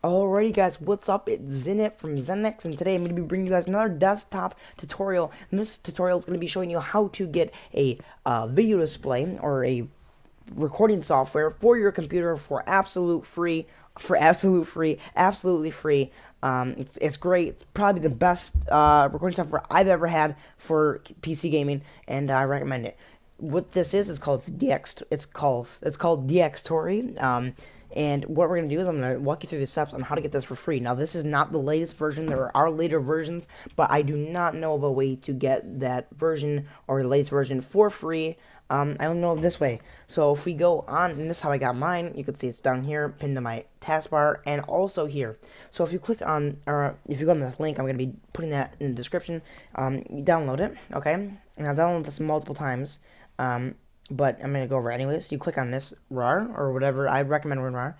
Alrighty guys, what's up? It's Xinit from Xenix, and today I'm going to be bringing you guys another desktop tutorial. And this tutorial is going to be showing you how to get a video display or a recording software for your computer for absolutely free. It's great. It's probably the best recording software I've ever had for PC gaming, and I recommend it. What this is called DXtory. And what we're going to do is I'm going to walk you through the steps on how to get this for free. Now, this is not the latest version. There are later versions, but I do not know of a way to get that version or the latest version for free. I don't know of this way. So if we go on, and this is how I got mine, you can see it's down here, pinned to my taskbar, and also here. So if you click on, or if you go on this link, I'm going to be putting that in the description. You download it, okay? And I've downloaded this multiple times. But I'm going to go over it anyways. You click on this RAR or whatever. I recommend RAR.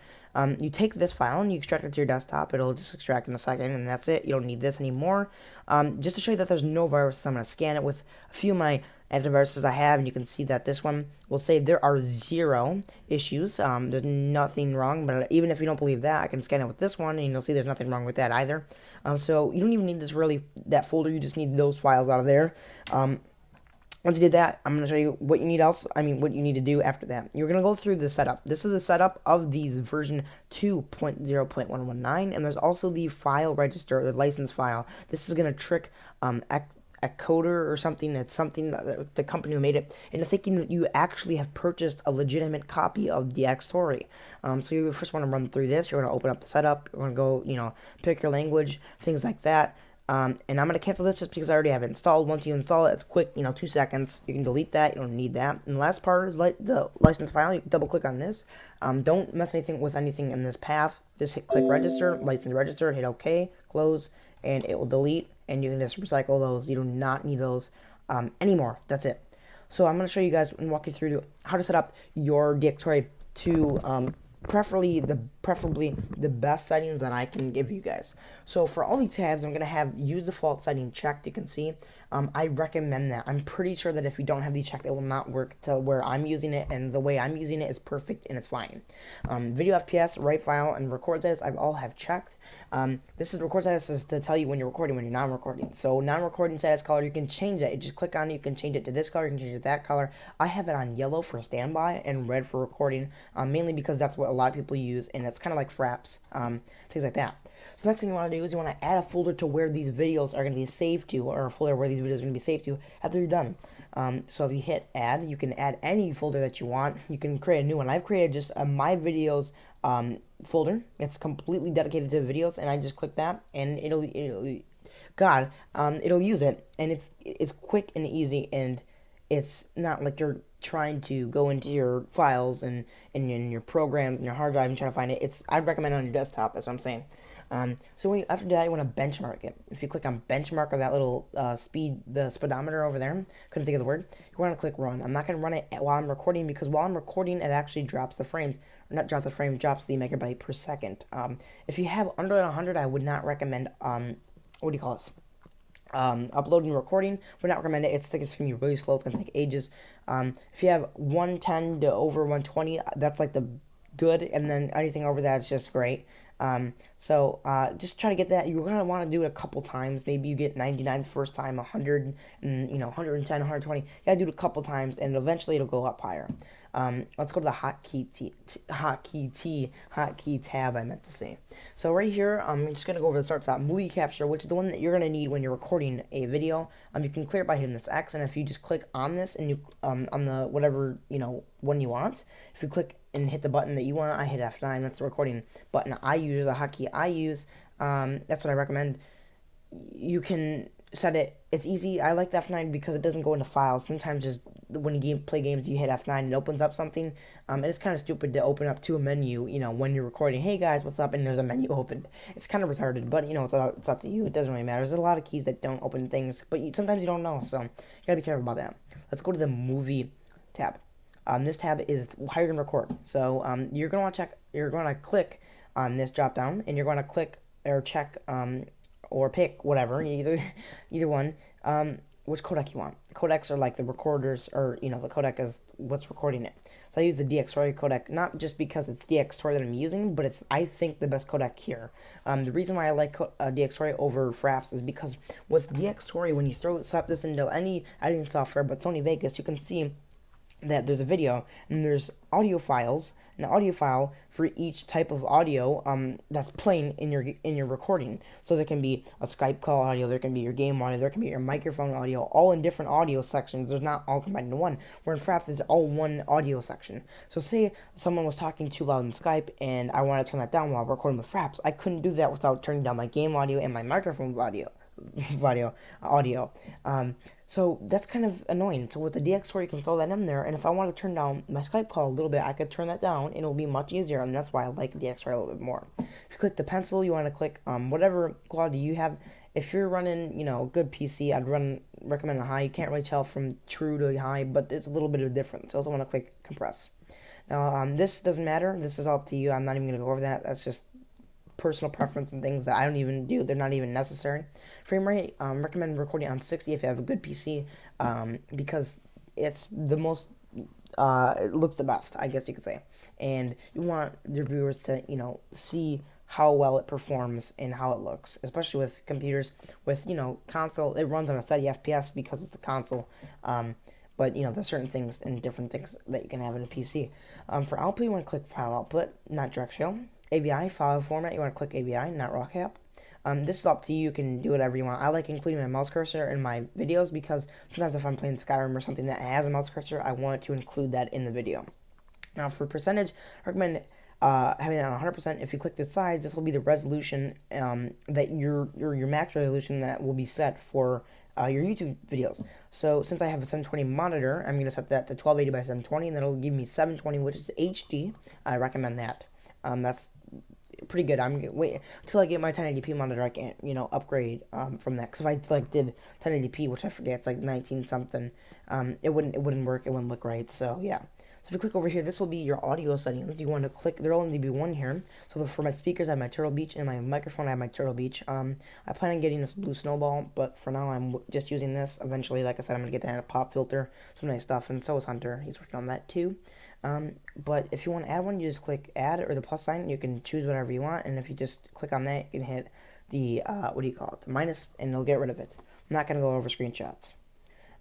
You take this file and you extract it to your desktop. It'll just extract in a second, and that's it. You don't need this anymore. Just to show you that there's no viruses, I'm going to scan it with a few of my antiviruses I have, and you can see that this one will say there are 0 issues. There's nothing wrong, but even if you don't believe that, I can scan it with this one, and you'll see there's nothing wrong with that either. So you don't even need that folder. You just need those files out of there. Once you did that, I'm going to show you what you need what you need to do after that. You're going to go through the setup. This is the setup of these version 2.0.119, and there's also the file register, the license file. This is going to trick a coder or something. It's something that the company who made it into thinking that you actually have purchased a legitimate copy of DXtory. So you first want to run through this. You're going to open up the setup. You're going to go, pick your language, things like that. And I'm going to cancel this just because I already have it installed. Once you install it, it's quick, 2 seconds. You can delete that. You don't need that. And the last part is the license file. You can double click on this. Don't mess with anything in this path. Just click register, license register, hit OK, close, and it will delete. And you can just recycle those. You do not need those anymore. That's it. So I'm going to show you guys and walk you through how to set up your DXtory to preferably the best settings that I can give you guys. So for all these tabs, I'm going to have use default setting checked. You can see I recommend that. I'm pretty sure that if you don't have these checked, it will not work to where I'm using it, and the way I'm using it is perfect and it's fine. Video FPS, write file, and record status I've all have checked. This is record status is to tell you when you're recording, when you're not recording. So non-recording status color, you can change that. You just click on it, you can change it to this color, you can change it to that color. I have it on yellow for standby and red for recording, mainly because that's what a lot of people use, and it's kind of like fraps, things like that. So next thing you want to do is you want to add a folder to where these videos are going to be saved to, or a folder where these videos are going to be saved to after you're done. So if you hit add, you can add any folder that you want. You can create a new one. I've created just a my videos folder. It's completely dedicated to videos, and I just click that, and it'll use it, and it's quick and easy, and it's not like you're trying to go into your files and in your programs and your hard drive and try to find it. I'd recommend it on your desktop. That's what I'm saying. So after that, you want to benchmark it. If you click on benchmark or that little the speedometer over there, couldn't think of the word, you want to click run. I'm not going to run it while I'm recording, because while I'm recording, it actually drops the frames. Or not drops the frames, drops the megabyte per second. If you have under 100, I would not recommend, what do you call this? Uploading and recording, would not recommend it. It's going to be really slow. It's going to take ages. If you have 110 to over 120, that's like the good, and then anything over that is just great. Just try to get that. You're going to want to do it a couple times. Maybe you get 99 the first time, 100, and 110, 120. You got to do it a couple times, and eventually it'll go up higher. Let's go to the hotkey tab, I meant to say. So right here, I'm just going to go over the start stop movie capture, which is the one that you're going to need when you're recording a video. You can clear it by hitting this X, and if you just click on this and you on the whatever one you want, if you click and hit the button that you want, I hit F9. That's the recording button I use, the hotkey I use. That's what I recommend. You can set it. It's easy. I like the F9 because it doesn't go into files. Sometimes just when you play games, you hit F9, it opens up something. And it's kind of stupid to open up to a menu, when you're recording. Hey guys, what's up? And there's a menu open. It's kind of retarded, but it's up to you. It doesn't really matter. There's a lot of keys that don't open things, but sometimes you don't know, so you gotta be careful about that. Let's go to the movie tab. This tab is how you're gonna record. So you're gonna want to check. You're gonna click on this drop down, and you're gonna click or check or pick whatever, either one, which codec you want. Codecs are like the recorders, or the codec is what's recording it. So I use the DXtory codec, not just because it's DXtory that I'm using, but it's, I think, the best codec here. The reason why I like DXtory over Fraps is because with DXtory, when you slap this into any editing software but Sony Vegas, you can see that there's a video and there's audio files, an audio file for each type of audio that's playing in your recording. So there can be a Skype call audio, there can be your game audio, there can be your microphone audio, all in different audio sections. There's not all combined into one. Where in Fraps is all one audio section. So say someone was talking too loud in Skype and I want to turn that down while recording with Fraps. I couldn't do that without turning down my game audio and my microphone audio. So that's kind of annoying. So with the DXtory, you can throw that in there, and if I want to turn down my Skype call a little bit, I could turn that down, and it'll be much easier, and that's why I like DXtory a little bit more. If you click the pencil, you want to click whatever quality you have. If you're running, a good PC, I'd recommend a high. You can't really tell from true to high, but it's a little bit of a difference. I also want to click compress. Now, this doesn't matter. This is all up to you. I'm not even going to go over that. That's just personal preference and things that I don't even do. They're not even necessary. Frame rate, recommend recording on 60 if you have a good PC, because it's the most, it looks the best, I guess you could say. And you want your viewers to, see how well it performs and how it looks, especially with computers. With, console, it runs on a steady FPS because it's a console. But, there's certain things and different things that you can have in a PC. For output, you want to click File Output, not Direct Show. AVI, file format, you want to click AVI, not RAWCAP. This is up to you. You can do whatever you want. I like including my mouse cursor in my videos because sometimes if I'm playing Skyrim or something that has a mouse cursor, I want to include that in the video. Now for percentage, I recommend having it on 100%. If you click the sides, this will be the resolution that your max resolution that will be set for your YouTube videos. So since I have a 720 monitor, I'm going to set that to 1280 by 720, and that'll give me 720, which is HD. I recommend that. That's pretty good. I'm gonna wait until I get my 1080p monitor. I can't, upgrade from that. Because if I did 1080p, which I forget, it's like 19 something, it wouldn't work. It wouldn't look right. So yeah. So if you click over here, this will be your audio settings. You want to click. There'll only be one here. So for my speakers, I have my Turtle Beach, and my microphone, I have my Turtle Beach. I plan on getting this blue snowball, but for now, I'm just using this. Eventually, like I said, I'm gonna get that in a pop filter, some nice stuff, and so is Hunter. He's working on that too. But if you want to add one, you just click add or the plus sign. You can choose whatever you want, and if you just click on that, you can hit the the minus, and it'll get rid of it. I'm not gonna go over screenshots.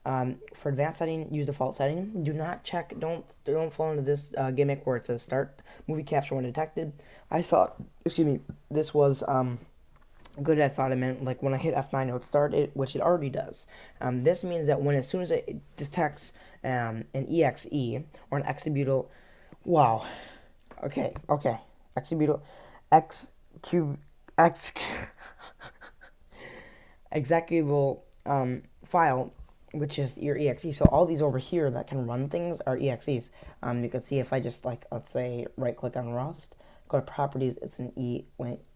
For advanced setting, use default setting. Do not check. Don't fall into this gimmick where it says start movie capture when detected. I thought, this was good. I thought it meant like when I hit F9 it would start it, which it already does. This means that as soon as it detects an exe or an executable, wow, okay, executable, executable file, which is your exe. So all these over here that can run things are exes. You can see if I just let's say right click on Rust, go to properties, it's an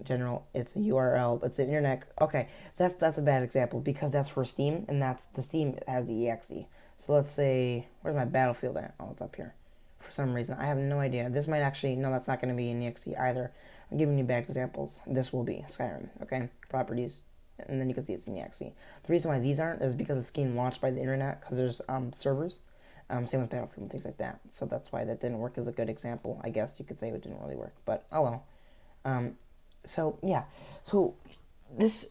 general, it's a URL, it's an internet. Okay, that's a bad example because that's for Steam, and the Steam has the exe. So let's say, where's my Battlefield at? Oh, it's up here. For some reason, I have no idea. This might actually, no, that's not going to be an exe either. I'm giving you bad examples. This will be Skyrim, okay? Properties, and then you can see it's an exe. The reason why these aren't is because it's getting launched by the internet, because there's servers. Same with Battlefield and things like that. So that's why that didn't work as a good example. I guess you could say it didn't really work, but oh well. So yeah. So this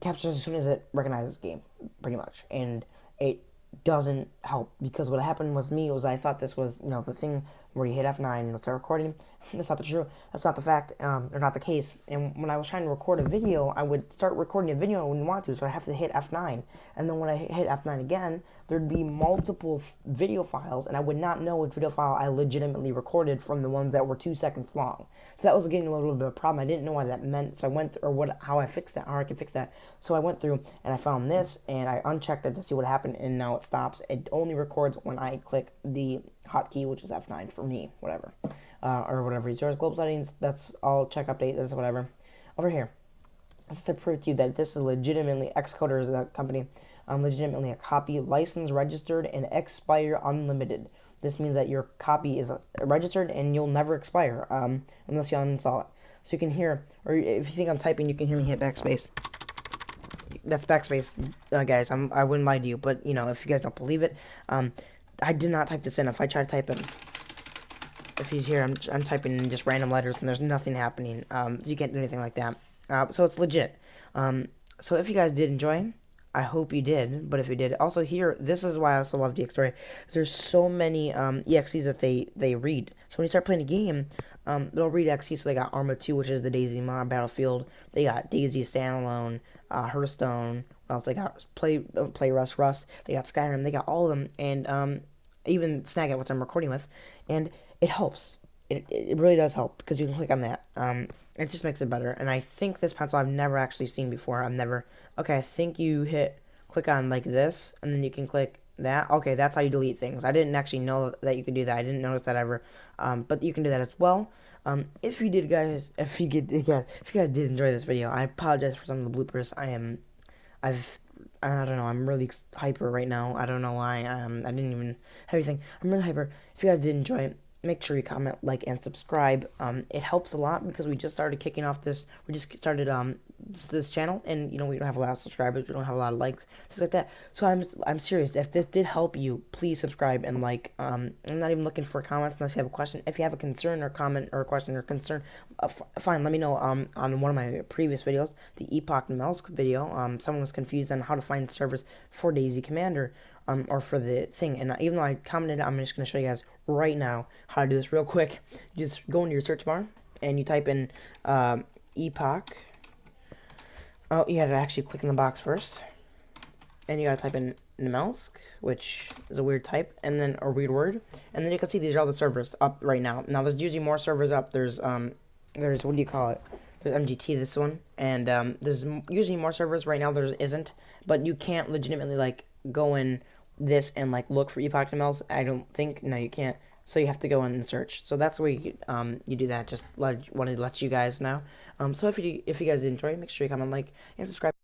captures as soon as it recognizes the game, pretty much, and it doesn't help because what happened with me was I thought this was the thing where you hit F9 and it'll start recording. That's not the truth. That's not the fact, or not the case. And when I was trying to record a video, I would start recording a video and I wouldn't want to, so I have to hit F9. And then when I hit F9 again, there'd be multiple video files, and I would not know which video file I legitimately recorded from the ones that were 2 seconds long. So that was getting a little bit of a problem. I didn't know what that meant, so I went how I fixed that, how I could fix that. So I went through and I found this, and I unchecked it to see what happened, and now it stops. It only records when I click the hotkey, which is F9 for me, whatever. Or whatever. Yours global settings, that's all, check update, that's whatever. Over here, this is to prove to you that this is legitimately, Xcoder is a company, legitimately a copy, licensed, registered, and expire unlimited. This means that your copy is registered and you'll never expire, unless you uninstall it. So you can hear, or if you think I'm typing, you can hear me hit backspace. That's backspace, guys. I wouldn't lie to you, but if you guys don't believe it, I did not type this in. If I try to type in, if he's here, I'm typing in just random letters and there's nothing happening. You can't do anything like that. So it's legit. So if you guys did enjoy, I hope you did. But if you did, also here, this is why I also love DXtory. There's so many EXEs that they read. So when you start playing a game, they'll read EXEs. So they got Arma 2, which is the DayZ mod Battlefield. They got DayZ Standalone, Hearthstone. What else they got? Play Rust. They got Skyrim. They got all of them, and even Snagit, which I'm recording with, and it helps. It really does help because you can click on that. It just makes it better. And I think this pencil I've never actually seen before. Okay, I think you click on like this, and then you can click that. Okay, that's how you delete things. I didn't actually know that you could do that. I didn't notice that ever. But you can do that as well. If you guys did enjoy this video, I apologize for some of the bloopers. I don't know, I'm really hyper right now. I don't know why. I didn't even have anything. I'm really hyper. If you guys did enjoy it, make sure you comment, like, and subscribe. It helps a lot because we just started kicking off this. We just started this channel, and we don't have a lot of subscribers. We don't have a lot of likes, things like that. So I'm serious. If this did help you, please subscribe and like. I'm not even looking for comments unless you have a question. If you have a concern or comment or a question or concern, fine. Let me know. On one of my previous videos, the Epoch Melsk video, someone was confused on how to find servers for DayZ Commander. Or for the thing, and even though I commented, I'm just going to show you guys right now how to do this real quick. You just go into your search bar, and you type in Epoch. Oh, you gotta actually click in the box first, and you gotta type in Melsk, which is a weird type, and then a weird word, and then you can see these are all the servers up right now. Now there's usually more servers up. There's what do you call it? There's MGT, this one, and there's usually more servers right now. There isn't, but you can't legitimately like go in this and like look for Epoch MLs. I don't think. No, you can't. So you have to go in and search. So that's where you do that. Just wanted to let you guys know. So if you guys did enjoy, make sure you comment, like, and subscribe.